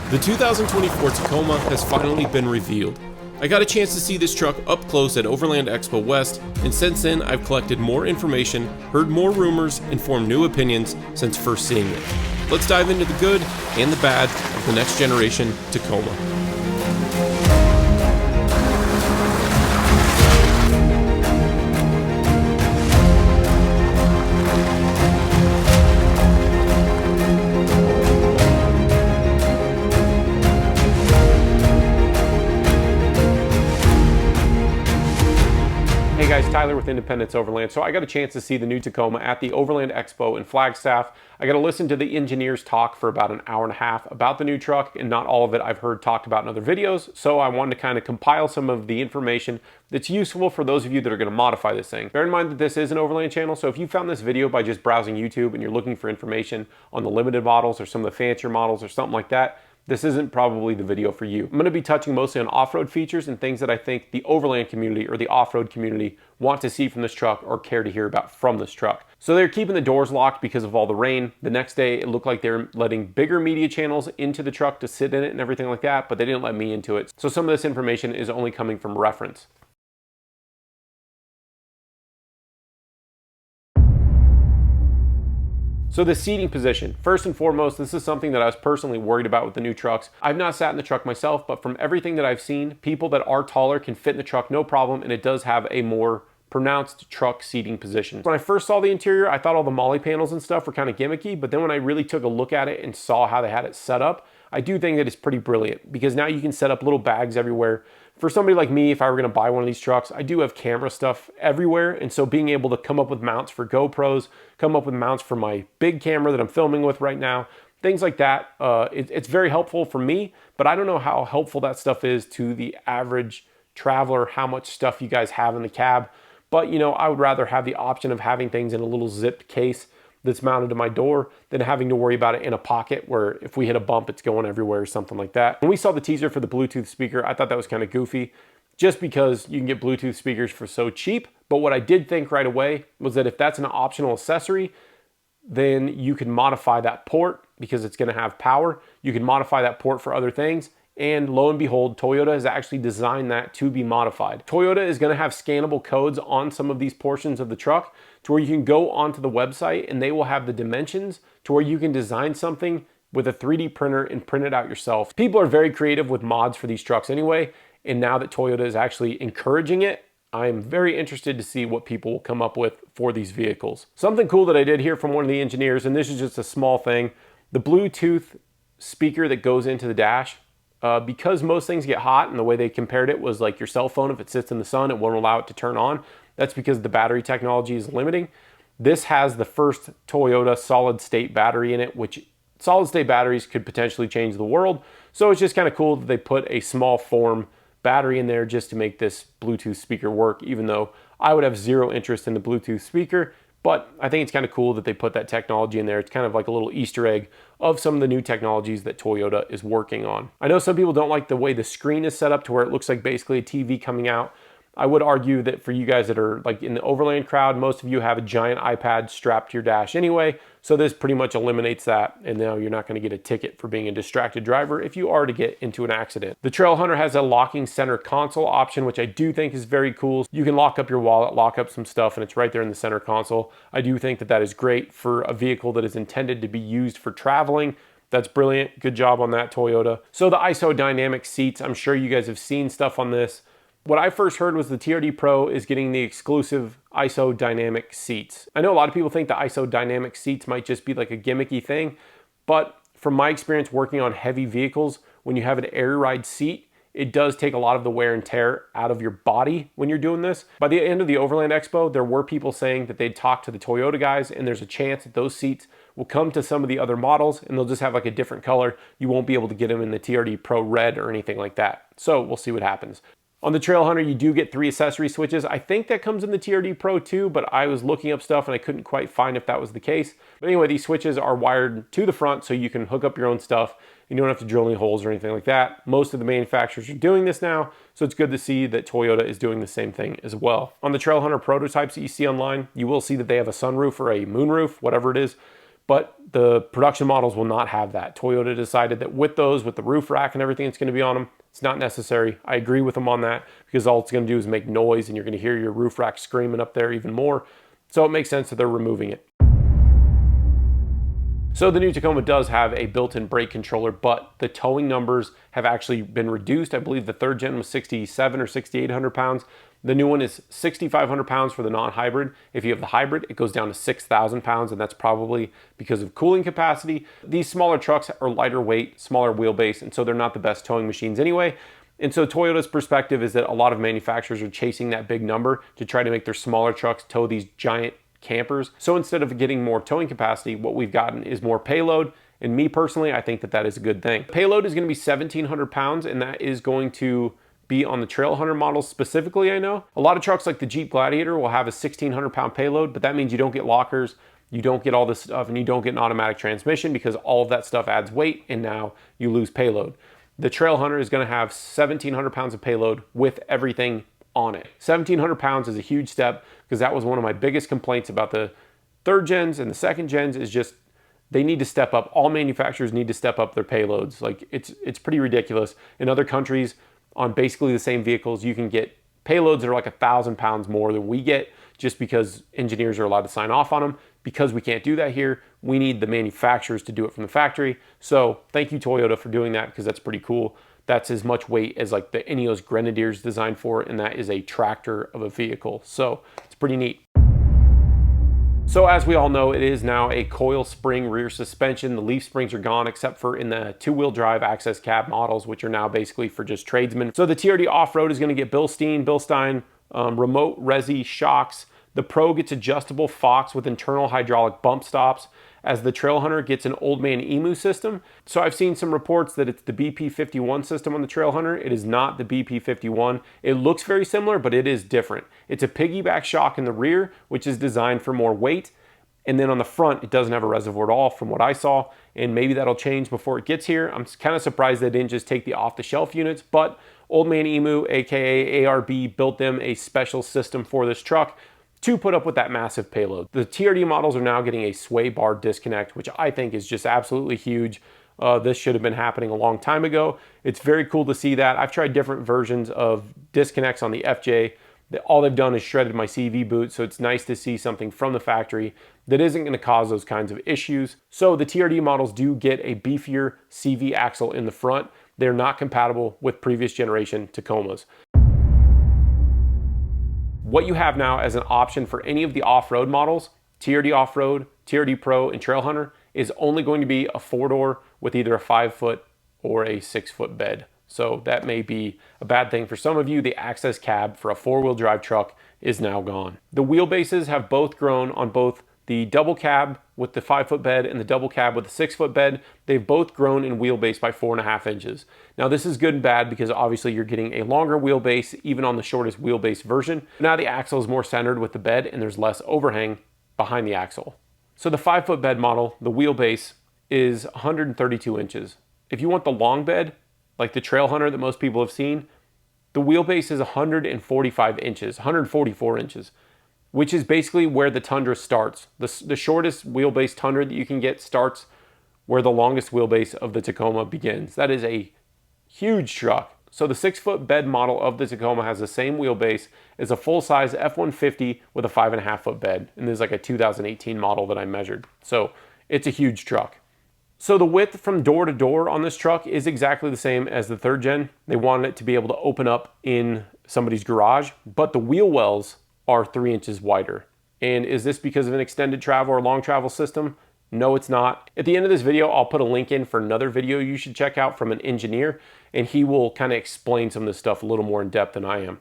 The 2024 Tacoma has finally been revealed. I got a chance to see this truck up close at Overland Expo West, and since then I've collected more information, heard more rumors, and formed new opinions since first seeing it. Let's dive into the good and the bad of the next generation Tacoma. Hey guys, Tyler with Independence Overland. So I got a chance to see the new Tacoma at the Overland Expo in Flagstaff. I got to listen to the engineers talk for about an hour and a half about the new truck, and not all of it I've heard talked about in other videos. So I wanted to kind of compile some of the information that's useful for those of you that are going to modify this thing. Bear in mind that this is an Overland channel, so if you found this video by just browsing YouTube and you're looking for information on the limited models or some of the fancier models or something like that, this isn't probably the video for you. I'm going to be touching mostly on off-road features and things that I think the overland community or the off-road community want to see from this truck or care to hear about from this truck. So they're keeping the doors locked because of all the rain. The next day it looked like they're letting bigger media channels into the truck to sit in it and everything like that, but they didn't let me into it. So some of this information is only coming from reference. So the seating position, first and foremost, this is something that I was personally worried about with the new trucks. I've not sat in the truck myself, but from everything that I've seen, people that are taller can fit in the truck no problem, and it does have a more pronounced truck seating position. When I first saw the interior, I thought all the molly panels and stuff were kind of gimmicky, but then when I really took a look at it and saw how they had it set up, I do think that it's pretty brilliant because now you can set up little bags everywhere. For somebody like me, if I were going to buy one of these trucks, I do have camera stuff everywhere, and so being able to come up with mounts for GoPros, come up with mounts for my big camera that I'm filming with right now, things like that, it's very helpful for me, but I don't know how helpful that stuff is to the average traveler, how much stuff you guys have in the cab. But you know, I would rather have the option of having things in a little zipped case that's mounted to my door than having to worry about it in a pocket where if we hit a bump, it's going everywhere or something like that. When we saw the teaser for the Bluetooth speaker, I thought that was kind of goofy just because you can get Bluetooth speakers for so cheap. But what I did think right away was that if that's an optional accessory, then you can modify that port because it's going to have power. You can modify that port for other things. And lo and behold, Toyota has actually designed that to be modified. Toyota is going to have scannable codes on some of these portions of the truck to where you can go onto the website and they will have the dimensions to where you can design something with a 3D printer and print it out yourself. People are very creative with mods for these trucks anyway, and now that Toyota is actually encouraging it, I am very interested to see what people will come up with for these vehicles. Something cool that I did hear from one of the engineers, and this is just a small thing, the Bluetooth speaker that goes into the dash, because most things get hot, and the way they compared it was like your cell phone, if it sits in the sun, it won't allow it to turn on. That's because the battery technology is limiting. This has the first Toyota solid state battery in it, which solid state batteries could potentially change the world. So it's just kind of cool that they put a small form battery in there just to make this Bluetooth speaker work, even though I would have zero interest in the Bluetooth speaker. But I think it's kind of cool that they put that technology in there. It's kind of like a little Easter egg of some of the new technologies that Toyota is working on. I know some people don't like the way the screen is set up to where it looks like basically a TV coming out. I would argue that for you guys that are like in the overland crowd, most of you have a giant iPad strapped to your dash anyway, so this pretty much eliminates that, and now you're not going to get a ticket for being a distracted driver if you are to get into an accident. The Trailhunter has a locking center console option, which I do think is very cool. You can lock up your wallet, lock up some stuff, and it's right there in the center console. I do think that that is great for a vehicle that is intended to be used for traveling. That's brilliant. Good job on that, Toyota. So the ISO dynamic seats, I'm sure you guys have seen stuff on this. What I first heard was the TRD Pro is getting the exclusive ISO dynamic seats. I know a lot of people think the ISO dynamic seats might just be like a gimmicky thing, but from my experience working on heavy vehicles, when you have an air ride seat, it does take a lot of the wear and tear out of your body when you're doing this. By the end of the Overland Expo, there were people saying that they'd talked to the Toyota guys, and there's a chance that those seats will come to some of the other models and they'll just have like a different color. You won't be able to get them in the TRD Pro Red or anything like that. So we'll see what happens. On the Trailhunter, you do get 3 accessory switches. I think that comes in the TRD Pro too, but I was looking up stuff and I couldn't quite find if that was the case. But anyway, these switches are wired to the front so you can hook up your own stuff. You don't have to drill any holes or anything like that. Most of the manufacturers are doing this now, so it's good to see that Toyota is doing the same thing as well. On the Trailhunter prototypes that you see online, you will see that they have a sunroof or a moonroof, whatever it is. but the production models will not have that. Toyota decided that with those, with the roof rack and everything that's going to be on them, it's not necessary. I agree with them on that because all it's going to do is make noise and you're going to hear your roof rack screaming up there even more. So it makes sense that they're removing it. So the new Tacoma does have a built-in brake controller, but the towing numbers have actually been reduced. I believe the third gen was 6,700 or 6,800 pounds. The new one is 6,500 pounds for the non-hybrid. If you have the hybrid, it goes down to 6,000 pounds, and that's probably because of cooling capacity. These smaller trucks are lighter weight, smaller wheelbase, and so they're not the best towing machines anyway. And so Toyota's perspective is that a lot of manufacturers are chasing that big number to try to make their smaller trucks tow these giant campers. So instead of getting more towing capacity, what we've gotten is more payload. And me personally, I think that that is a good thing. Payload is going to be 1,700 pounds, and that is going to be on the Trail Hunter models specifically. I know a lot of trucks like the Jeep Gladiator will have a 1,600 pound payload, but that means you don't get lockers, you don't get all this stuff, and you don't get an automatic transmission because all of that stuff adds weight, and now you lose payload. The Trail Hunter is going to have 1,700 pounds of payload with everything on it. 1,700 pounds is a huge step because that was one of my biggest complaints about the third gens and the second gens is just they need to step up. All manufacturers need to step up their payloads. Like it's pretty ridiculous. In other countries on basically the same vehicles, you can get payloads that are like 1,000 pounds more than we get just because engineers are allowed to sign off on them. Because we can't do that here, we need the manufacturers to do it from the factory. So thank you Toyota for doing that because that's pretty cool. That's as much weight as like the Ineos Grenadier is designed for, and that is a tractor of a vehicle. So it's pretty neat. So as we all know, it is now a coil spring rear suspension. The leaf springs are gone except for in the two-wheel drive access cab models, which are now basically for just tradesmen. So the TRD Off-Road is going to get Bilstein remote resi shocks. The Pro gets adjustable Faux with internal hydraulic bump stops, as the Trail Hunter gets an Old Man Emu system. So I've seen some reports that it's the BP51 system on the Trail Hunter. It is not the BP51. It looks very similar, but it is different. It's a piggyback shock in the rear, which is designed for more weight. And then on the front, it doesn't have a reservoir at all from what I saw. And maybe that'll change before it gets here. I'm kind of surprised they didn't just take the off-the-shelf units, but Old Man Emu, AKA ARB, built them a special system for this truck to put up with that massive payload. The TRD models are now getting a sway bar disconnect, which I think is just absolutely huge. This should have been happening a long time ago. It's very cool to see that. I've tried different versions of disconnects on the FJ. All they've done is shredded my CV boot, so it's nice to see something from the factory that isn't going to cause those kinds of issues. So the TRD models do get a beefier CV axle in the front. They're not compatible with previous generation Tacomas. What you have now as an option for any of the off-road models, TRD Off-Road, TRD Pro, and Trail Hunter, is only going to be a 4-door with either a 5-foot or a 6-foot bed. So that may be a bad thing for some of you. The access cab for a 4-wheel drive truck is now gone. The wheelbases have both grown on both the double cab with the 5-foot bed and the double cab with the 6-foot bed. They've both grown in wheelbase by 4.5 inches. Now this is good and bad because obviously you're getting a longer wheelbase even on the shortest wheelbase version. Now the axle is more centered with the bed and there's less overhang behind the axle. So the 5-foot bed model, the wheelbase is 132 inches. If you want the long bed, like the Trail Hunter that most people have seen, the wheelbase is 145 inches, 144 inches. Which is basically where the Tundra starts. The shortest wheelbase Tundra that you can get starts where the longest wheelbase of the Tacoma begins. That is a huge truck. So the 6-foot bed model of the Tacoma has the same wheelbase as a full-size F-150 with a 5.5-foot bed. And this is like a 2018 model that I measured. So it's a huge truck. So the width from door to door on this truck is exactly the same as the third gen. They wanted it to be able to open up in somebody's garage, but the wheel wells are 3 inches wider. And is this because of an extended travel or long travel system? No, it's not. At the end of this video, I'll put a link in for another video you should check out from an engineer, and he will kind of explain some of this stuff a little more in depth than I am.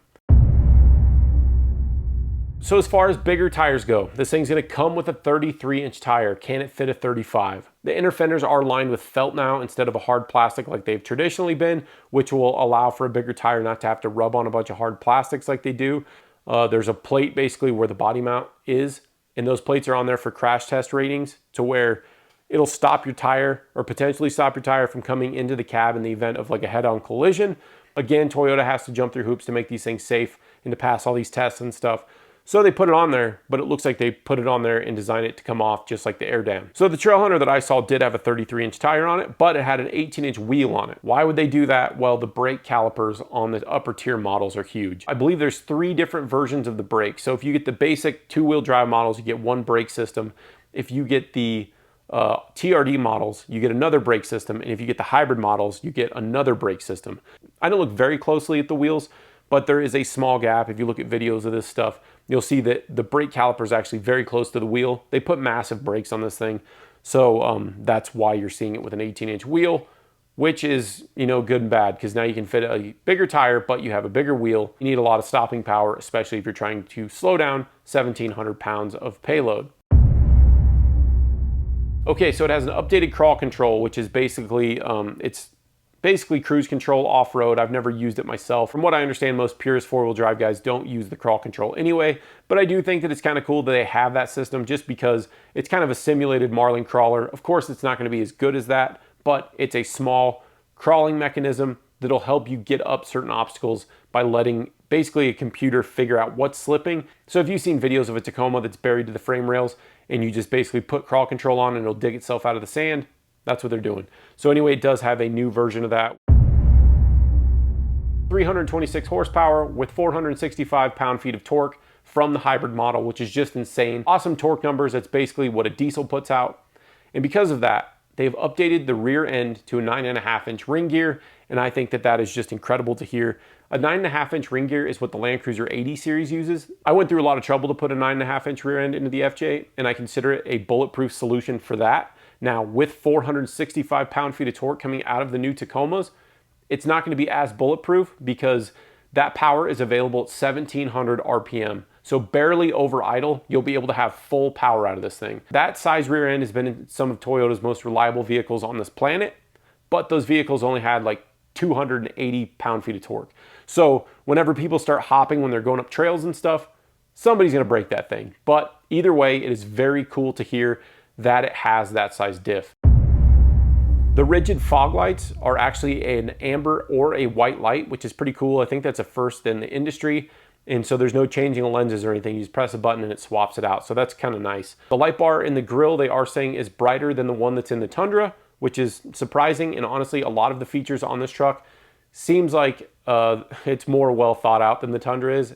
So as far as bigger tires go, this thing's gonna come with a 33-inch tire. Can it fit a 35? The inner fenders are lined with felt now instead of a hard plastic like they've traditionally been, which will allow for a bigger tire not to have to rub on a bunch of hard plastics like they do. There's a plate basically where the body mount is, and those plates are on there for crash test ratings to where it'll stop your tire or potentially stop your tire from coming into the cab in the event of like a head-on collision. Again, Toyota has to jump through hoops to make these things safe and to pass all these tests and stuff. So they put it on there, but it looks like they put it on there and designed it to come off just like the air dam. So the Trailhunter that I saw did have a 33-inch tire on it, but it had an 18-inch wheel on it. Why would they do that? Well, the brake calipers on the upper tier models are huge. I believe there's 3 different versions of the brake. So if you get the basic 2-wheel drive models, you get one brake system. If you get the TRD models, you get another brake system. And if you get the hybrid models, you get another brake system. I didn't look very closely at the wheels, but there is a small gap. If you look at videos of this stuff, you'll see that the brake caliper is actually very close to the wheel. They put massive brakes on this thing. So that's why you're seeing it with an 18-inch wheel, which is, you know, good and bad, because now you can fit a bigger tire, but you have a bigger wheel. You need a lot of stopping power, especially if you're trying to slow down 1,700 pounds of payload. Okay, so it has an updated crawl control, which is basically, it's basically cruise control off-road. I've never used it myself. From what I understand, most purist four-wheel drive guys don't use the crawl control anyway, but I do think that it's kind of cool that they have that system just because it's kind of a simulated Marlin crawler. Of course, it's not going to be as good as that, but it's a small crawling mechanism that'll help you get up certain obstacles by letting basically a computer figure out what's slipping. So if you've seen videos of a Tacoma that's buried to the frame rails and you just basically put crawl control on and it'll dig itself out of the sand, that's what they're doing. So anyway, it does have a new version of that. 326 horsepower with 465 pound-feet of torque from the hybrid model, which is just insane. Awesome torque numbers. That's basically what a diesel puts out. And because of that, they've updated the rear end to a 9.5-inch ring gear, and I think that that is just incredible to hear. A 9.5-inch ring gear is what the Land Cruiser 80 series uses. I went through a lot of trouble to put a 9.5-inch rear end into the FJ, and I consider it a bulletproof solution for that. Now, with 465 pound-feet of torque coming out of the new Tacomas, it's not going to be as bulletproof because that power is available at 1,700 RPM. So barely over idle, you'll be able to have full power out of this thing. That size rear end has been in some of Toyota's most reliable vehicles on this planet, but those vehicles only had like 280 pound-feet of torque. So whenever people start hopping when they're going up trails and stuff, somebody's going to break that thing. But either way, it is very cool to hear that it has that size diff. The rigid fog lights are actually an amber or a white light, which is pretty cool. I think that's a first in the industry. And so there's no changing of lenses or anything. You just press a button and it swaps it out. So that's kind of nice. The light bar in the grille, they are saying, is brighter than the one that's in the Tundra, which is surprising. And honestly, a lot of the features on this truck seems like it's more well thought out than the Tundra is.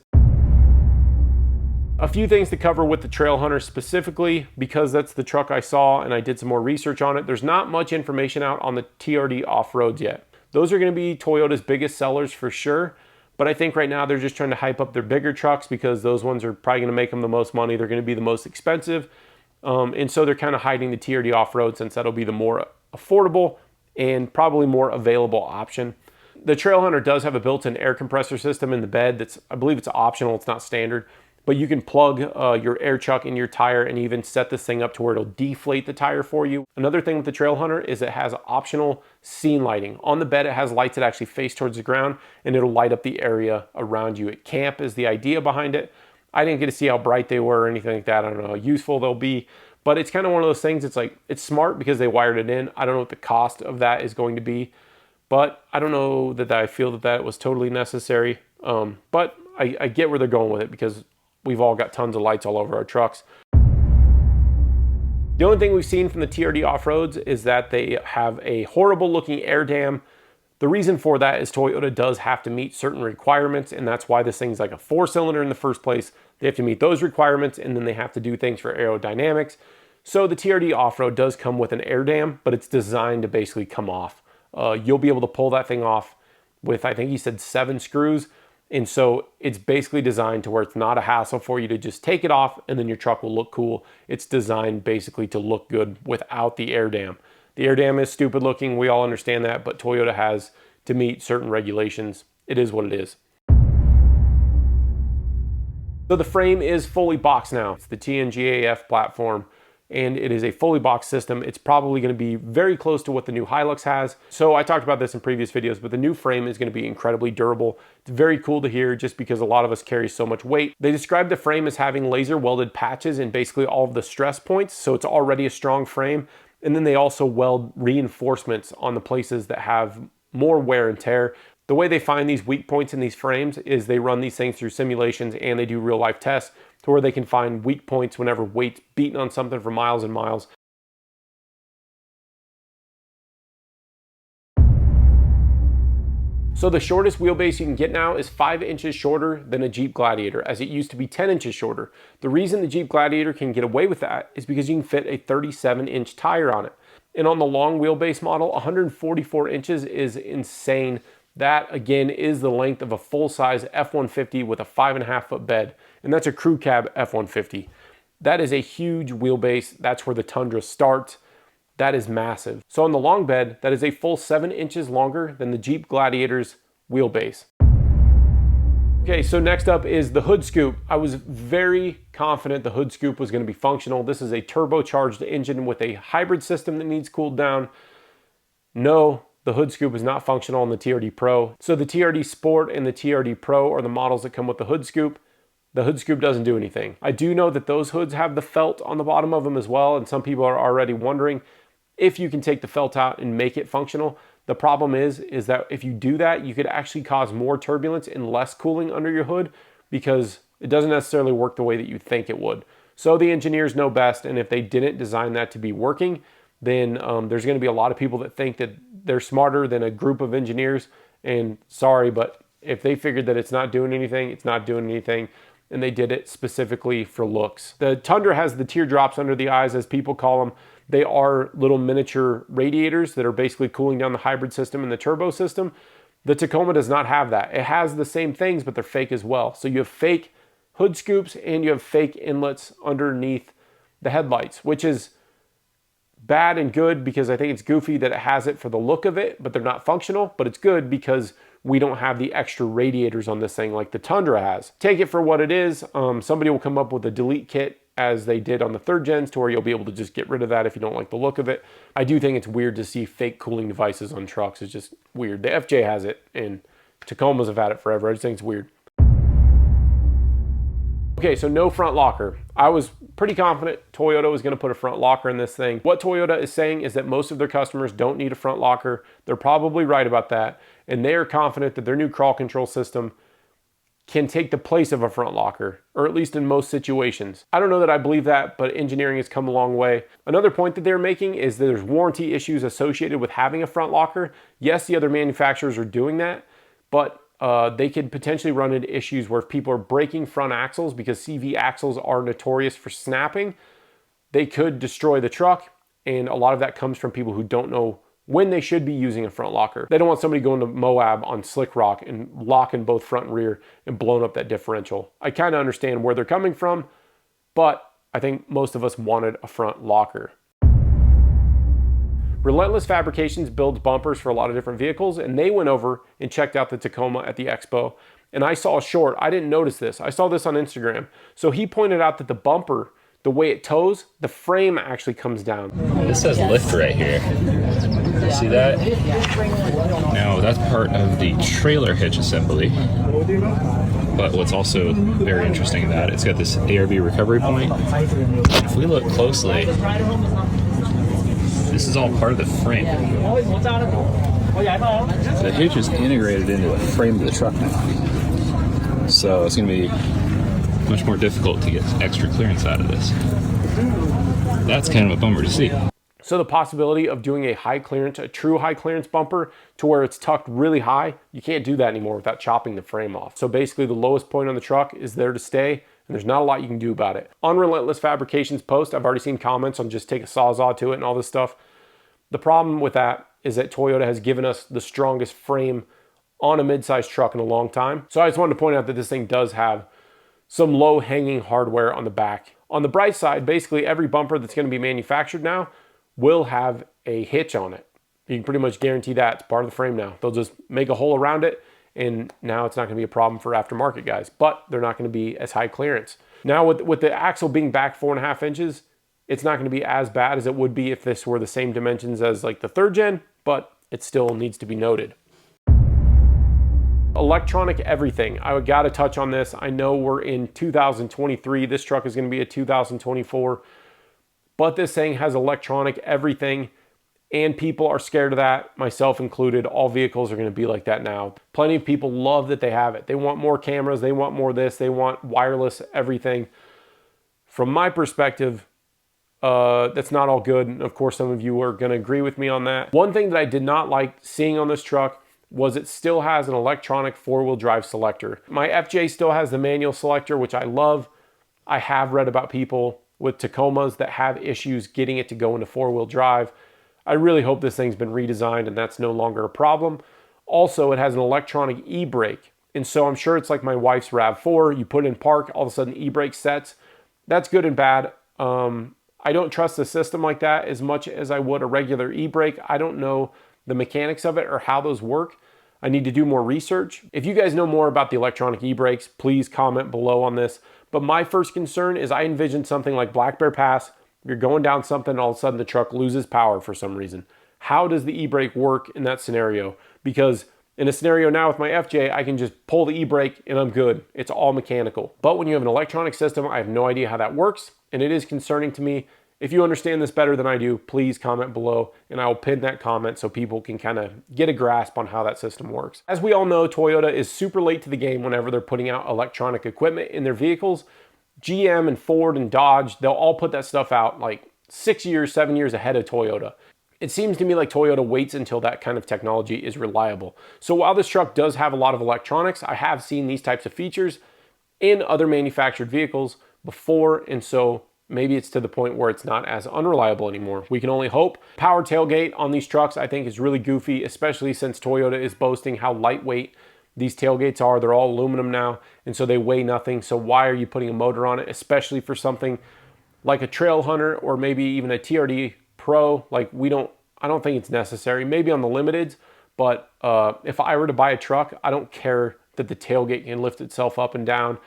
A few things to cover with the Trailhunter specifically, because that's the truck I saw and I did some more research on it. There's not much information out on the TRD off-roads yet. Those are going to be Toyota's biggest sellers for sure, but I think right now they're just trying to hype up their bigger trucks because those ones are probably going to make them the most money. They're going to be the most expensive, and so they're kind of hiding the TRD off-road since that'll be the more affordable and probably more available option. The Trailhunter does have a built-in air compressor system in the bed that's, I believe it's optional, it's not standard. But you can plug your air chuck in your tire and even set this thing up to where it'll deflate the tire for you. Another thing with the Trailhunter is it has optional scene lighting. On the bed, it has lights that actually face towards the ground and it'll light up the area around you. At camp is the idea behind it. I didn't get to see how bright they were or anything like that. I don't know how useful they'll be, but it's kind of one of those things. It's like, it's smart because they wired it in. I don't know what the cost of that is going to be, but I don't know that I feel that that was totally necessary. But I get where they're going with it because we've all got tons of lights all over our trucks. The only thing we've seen from the TRD off-roads is that they have a horrible looking air dam. The reason for that is Toyota does have to meet certain requirements, and that's why this thing's like a 4-cylinder in the first place. They have to meet those requirements, and then they have to do things for aerodynamics. So the TRD off-road does come with an air dam, but it's designed to basically come off. You'll be able to pull that thing off with, I think he said 7 screws. And so it's basically designed to where it's not a hassle for you to just take it off and then your truck will look cool. It's designed basically to look good without the air dam. The air dam is stupid looking, we all understand that, but Toyota has to meet certain regulations. It is what it is. So the frame is fully boxed now. It's the TNGAF platform, and it is a fully boxed system. It's probably going to be very close to what the new Hilux has. So I talked about this in previous videos, but the new frame is going to be incredibly durable. It's very cool to hear just because a lot of us carry so much weight. They describe the frame as having laser welded patches in basically all of the stress points, so it's already a strong frame. And then they also weld reinforcements on the places that have more wear and tear. The way they find these weak points in these frames is they run these things through simulations and they do real life tests to where they can find weak points whenever weight's beating on something for miles and miles. So the shortest wheelbase you can get now is 5 inches shorter than a Jeep Gladiator, as it used to be 10 inches shorter. The reason the Jeep Gladiator can get away with that is because you can fit a 37-inch tire on it. And on the long wheelbase model, 144 inches is insane. That, again, is the length of a full-size F-150 with a 5.5-foot bed. And that's a crew cab F-150. That is a huge wheelbase. That's where the Tundra starts. That is massive. So on the long bed, that is a full 7 inches longer than the Jeep Gladiator's wheelbase. Okay, so next up is the hood scoop. I was very confident the hood scoop was going to be functional. This is a turbocharged engine with a hybrid system that needs cooled down. No, the hood scoop is not functional on the TRD Pro. So the TRD Sport and the TRD Pro are the models that come with the hood scoop. The hood scoop doesn't do anything. I do know that those hoods have the felt on the bottom of them as well, and some people are already wondering if you can take the felt out and make it functional. The problem is that if you do that, you could actually cause more turbulence and less cooling under your hood because it doesn't necessarily work the way that you think it would. So the engineers know best, and if they didn't design that to be working, then there's going to be a lot of people that think that they're smarter than a group of engineers, and sorry, but if they figured that it's not doing anything, it's not doing anything, and they did it specifically for looks. The Tundra has the teardrops under the eyes, as people call them. They are little miniature radiators that are basically cooling down the hybrid system and the turbo system. The Tacoma does not have that. It has the same things, but they're fake as well. So you have fake hood scoops and you have fake inlets underneath the headlights, which is bad and good because I think it's goofy that it has it for the look of it, but they're not functional. But it's good because we don't have the extra radiators on this thing like the Tundra has. Take it for what it is. Somebody will come up with a delete kit as they did on the 3rd gens to where you'll be able to just get rid of that if you don't like the look of it. I do think it's weird to see fake cooling devices on trucks. It's just weird. The FJ has it and Tacomas have had it forever. I just think it's weird. Okay, so no front locker. I was pretty confident Toyota was going to put a front locker in this thing. What Toyota is saying is that most of their customers don't need a front locker. They're probably right about that. And they are confident that their new crawl control system can take the place of a front locker, or at least in most situations. I don't know that I believe that, but engineering has come a long way. Another point that they're making is that there's warranty issues associated with having a front locker. Yes, the other manufacturers are doing that, but they could potentially run into issues where if people are breaking front axles, because CV axles are notorious for snapping, they could destroy the truck, and a lot of that comes from people who don't know when they should be using a front locker. They don't want somebody going to Moab on slick rock and locking both front and rear and blowing up that differential. I kind of understand where they're coming from, but I think most of us wanted a front locker. Relentless Fabrications builds bumpers for a lot of different vehicles, and they went over and checked out the Tacoma at the expo. And I saw a short, I didn't notice this. I saw this on Instagram. So he pointed out that the bumper, the way it tows, the frame actually comes down. This says lift right here. See that? Now that's part of the trailer hitch assembly. But what's also very interesting about it, it's got this ARB recovery point. If we look closely, this is all part of the frame. The hitch is integrated into the frame of the truck now. So it's going to be much more difficult to get extra clearance out of this. That's kind of a bummer to see. So the possibility of doing a high clearance, a true high clearance bumper to where it's tucked really high, you can't do that anymore without chopping the frame off. So basically the lowest point on the truck is there to stay, and there's not a lot you can do about it. On Relentless Fabrications post, I've already seen comments on just take a Sawzall to it and all this stuff. The problem with that is that Toyota has given us the strongest frame on a mid-size truck in a long time. So I just wanted to point out that this thing does have some low-hanging hardware on the back. On the bright side, basically every bumper that's going to be manufactured now will have a hitch on it. You can pretty much guarantee that it's part of the frame now. They'll just make a hole around it, and now it's not going to be a problem for aftermarket guys, but they're not going to be as high clearance. Now with the axle being back 4.5 inches, it's not going to be as bad as it would be if this were the same dimensions as like the 3rd gen, but it still needs to be noted. Electronic everything. I got to touch on this. I know we're in 2023. This truck is going to be a 2024, but this thing has electronic everything. And people are scared of that, myself included. All vehicles are going to be like that now. Plenty of people love that they have it. They want more cameras, they want more this, they want wireless everything. From my perspective, that's not all good. And of course, some of you are going to agree with me on that. One thing that I did not like seeing on this truck was it still has an electronic four-wheel drive selector. My FJ still has the manual selector, which I love. I have read about people with Tacomas that have issues getting it to go into four-wheel drive. I really hope this thing's been redesigned and that's no longer a problem. Also, it has an electronic e-brake. And so I'm sure it's like my wife's RAV4. You put it in park, all of a sudden e-brake sets. That's good and bad. I don't trust a system like that as much as I would a regular e-brake. I don't know the mechanics of it or how those work. I need to do more research. If you guys know more about the electronic e-brakes, please comment below on this. But my first concern is I envision something like Black Bear Pass. You're going down something and all of a sudden the truck loses power for some reason. How does the e-brake work in that scenario? Because in a scenario now with my FJ, I can just pull the e-brake and I'm good. It's all mechanical. But when you have an electronic system, I have no idea how that works. And it is concerning to me. If you understand this better than I do, please comment below and I will pin that comment so people can kind of get a grasp on how that system works. As we all know, Toyota is super late to the game whenever they're putting out electronic equipment in their vehicles. GM and Ford and Dodge, they'll all put that stuff out like 6 years, 7 years ahead of Toyota. It seems to me like Toyota waits until that kind of technology is reliable. So while this truck does have a lot of electronics, I have seen these types of features in other manufactured vehicles before, and so maybe it's to the point where it's not as unreliable anymore. We can only hope. Power tailgate on these trucks I think is really goofy, especially since Toyota is boasting how lightweight these tailgates are. They're all aluminum now, and so they weigh nothing. So why are you putting a motor on it, especially for something like a Trail Hunter or maybe even a TRD Pro? Like I don't think it's necessary. Maybe on the limiteds, but if I were to buy a truck, I don't care that the tailgate can lift itself up and down.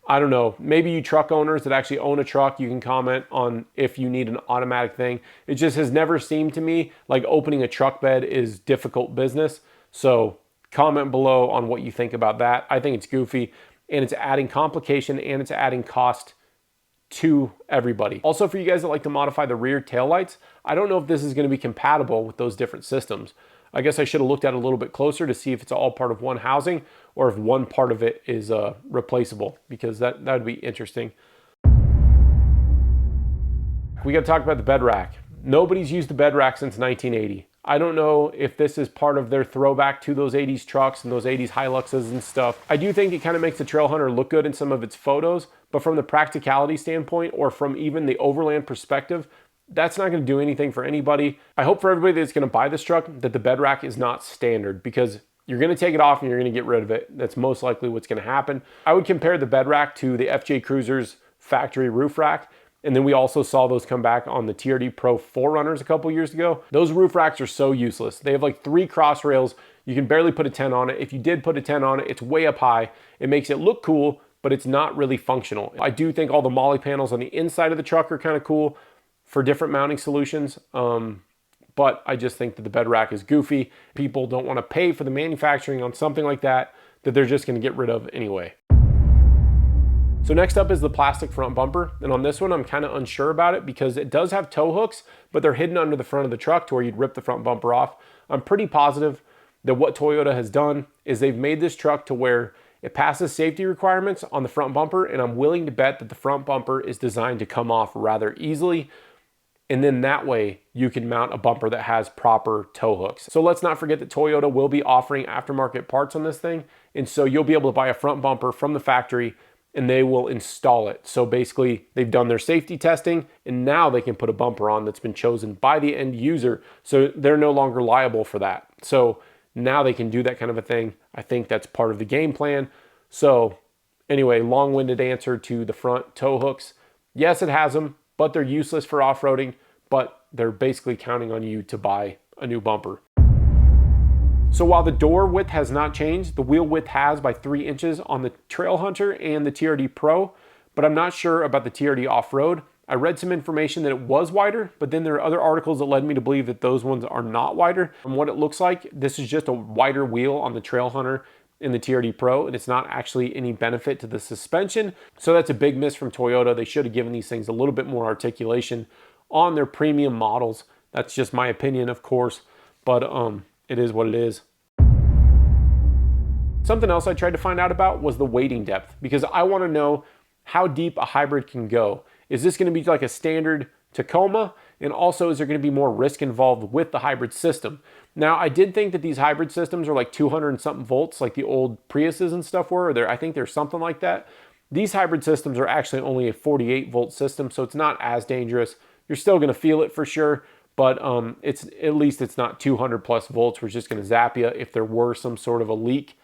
I don't know, maybe you truck owners that actually own a truck, you can comment on if you need an automatic thing. It just has never seemed to me like opening a truck bed is difficult business. So comment below on what you think about that. I think it's goofy and it's adding complication and it's adding cost to everybody. Also, for you guys that like to modify the rear taillights, I don't know if this is going to be compatible with those different systems. I guess I should have looked at it a little bit closer to see if it's all part of one housing or if one part of it is replaceable, because that would be interesting. We got to talk about the bed rack. Nobody's used the bed rack since 1980. I don't know if this is part of their throwback to those 80s trucks and those 80s Hiluxes and stuff. I do think it kind of makes the Trail Hunter look good in some of its photos, but from the practicality standpoint or from even the overland perspective, that's not going to do anything for anybody. I hope for everybody that's going to buy this truck that the bed rack is not standard, because you're going to take it off and you're going to get rid of it. That's most likely what's going to happen. I would compare the bed rack to the FJ Cruiser's factory roof rack. And then we also saw those come back on the TRD Pro 4Runners a couple years ago. Those roof racks are so useless. They have like 3 cross rails. You can barely put a 10 on it. If you did put a 10 on it, it's way up high. It makes it look cool, but it's not really functional. I do think all the MOLLE panels on the inside of the truck are kind of cool for different mounting solutions. But I just think that the bed rack is goofy. People don't want to pay for the manufacturing on something like that they're just going to get rid of anyway. So next up is the plastic front bumper. And on this one, I'm kind of unsure about it because it does have tow hooks, but they're hidden under the front of the truck to where you'd rip the front bumper off. I'm pretty positive that what Toyota has done is they've made this truck to where it passes safety requirements on the front bumper, and I'm willing to bet that the front bumper is designed to come off rather easily. And then that way you can mount a bumper that has proper tow hooks. So let's not forget that Toyota will be offering aftermarket parts on this thing. And so you'll be able to buy a front bumper from the factory and they will install it. So basically they've done their safety testing and now they can put a bumper on that's been chosen by the end user. So they're no longer liable for that. So now they can do that kind of a thing. I think that's part of the game plan. So anyway, long-winded answer to the front tow hooks. Yes, it has them, but they're useless for off-roading, but they're basically counting on you to buy a new bumper. So while the door width has not changed, the wheel width has by 3 inches on the Trail Hunter and the TRD Pro, but I'm not sure about the TRD Off-Road. I read some information that it was wider, but then there are other articles that led me to believe that those ones are not wider. From what it looks like, this is just a wider wheel on the Trail Hunter in the TRD Pro, and it's not actually any benefit to the suspension. So that's a big miss from Toyota. They should have given these things a little bit more articulation on their premium models That's just my opinion, of course, but it is what it is. Something else I tried to find out about was the wading depth, because I want to know how deep a hybrid can go. Is this going to be like a standard Tacoma? And also, is there going to be more risk involved with the hybrid system? Now, I did think that these hybrid systems are like 200 and something volts, like the old Priuses and stuff were. I think there's something like that. These hybrid systems are actually only a 48 volt system, so it's not as dangerous. You're still going to feel it for sure, but at least it's not 200 plus volts, which is just going to zap you if there were some sort of a leak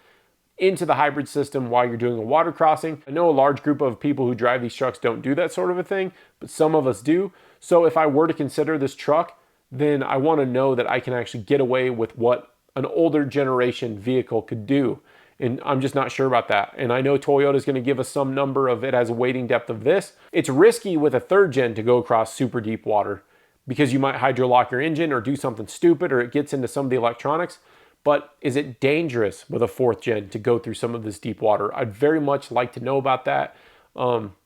into the hybrid system while you're doing a water crossing. I know a large group of people who drive these trucks don't do that sort of a thing, but some of us do. So if I were to consider this truck, then I want to know that I can actually get away with what an older generation vehicle could do. And I'm just not sure about that. And I know Toyota is going to give us some number of it has a wading depth of this. It's risky with a third gen to go across super deep water because you might hydrolock your engine or do something stupid, or it gets into some of the electronics. But is it dangerous with a fourth gen to go through some of this deep water? I'd very much like to know about that,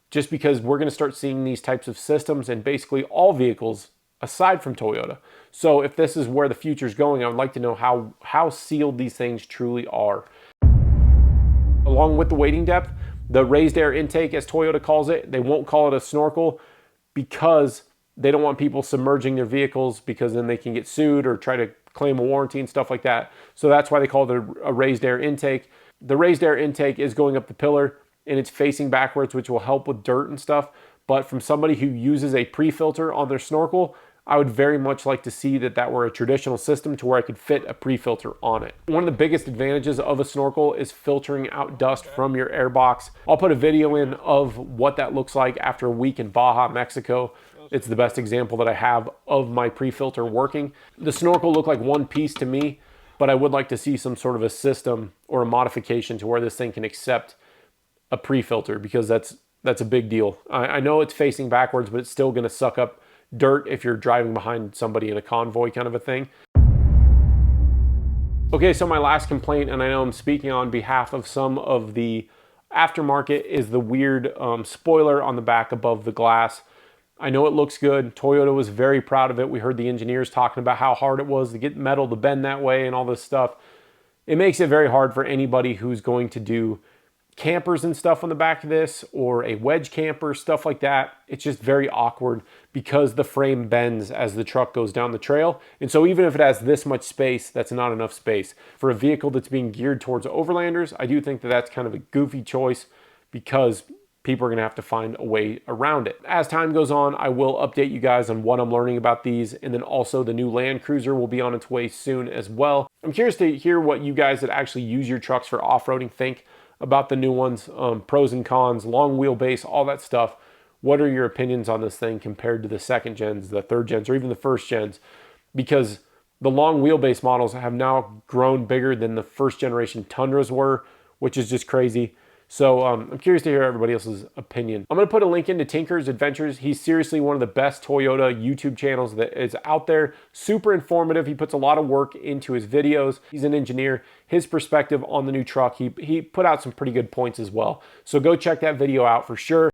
just because we're going to start seeing these types of systems in basically all vehicles aside from Toyota. So if this is where the future is going, I would like to know how sealed these things truly are. Along with the wading depth, the raised air intake, as Toyota calls it, they won't call it a snorkel because they don't want people submerging their vehicles, because then they can get sued or try to claim a warranty and stuff like that. So that's why they call it a raised air intake. The raised air intake is going up the pillar and it's facing backwards, which will help with dirt and stuff. But from somebody who uses a pre-filter on their snorkel, I would very much like to see that were a traditional system to where I could fit a pre-filter on it. One of the biggest advantages of a snorkel is filtering out dust from your airbox. I'll put a video in of what that looks like after a week in Baja, Mexico. It's the best example that I have of my pre-filter working. The snorkel looked like one piece to me, but I would like to see some sort of a system or a modification to where this thing can accept a pre-filter, because that's a big deal. I know it's facing backwards, but it's still going to suck up dirt if you're driving behind somebody in a convoy kind of a thing. Okay, so my last complaint, and I know I'm speaking on behalf of some of the aftermarket, is the weird spoiler on the back above the glass. I know it looks good. Toyota was very proud of it. We heard the engineers talking about how hard it was to get metal to bend that way and all this stuff. It makes it very hard for anybody who's going to do campers and stuff on the back of this, or a wedge camper, stuff like that. It's just very awkward because the frame bends as the truck goes down the trail. And so even if it has this much space, that's not enough space. For a vehicle that's being geared towards overlanders, I do think that that's kind of a goofy choice, because people are going to have to find a way around it. As time goes on, I will update you guys on what I'm learning about these, and then also the new Land Cruiser will be on its way soon as well. I'm curious to hear what you guys that actually use your trucks for off-roading think about the new ones, pros and cons, long wheelbase, all that stuff. What are your opinions on this thing compared to the second gens, the third gens, or even the first gens? Because the long wheelbase models have now grown bigger than the first generation Tundras were, which is just crazy. So I'm curious to hear everybody else's opinion. I'm going to put a link into Tinker's Adventures. He's seriously one of the best Toyota YouTube channels that is out there. Super informative. He puts a lot of work into his videos. He's an engineer. His perspective on the new truck, he put out some pretty good points as well. So go check that video out for sure.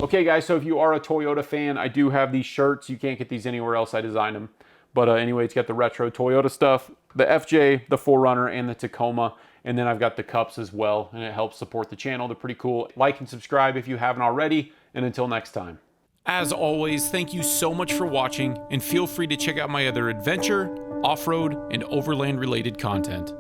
Okay guys, so if you are a Toyota fan, I do have these shirts. You can't get these anywhere else. I designed them. But anyway, it's got the retro Toyota stuff, the FJ, the 4Runner, and the Tacoma. And then I've got the cups as well, and it helps support the channel. They're pretty cool. Like and subscribe if you haven't already, and until next time. As always, thank you so much for watching, and feel free to check out my other adventure, off-road, and overland related content.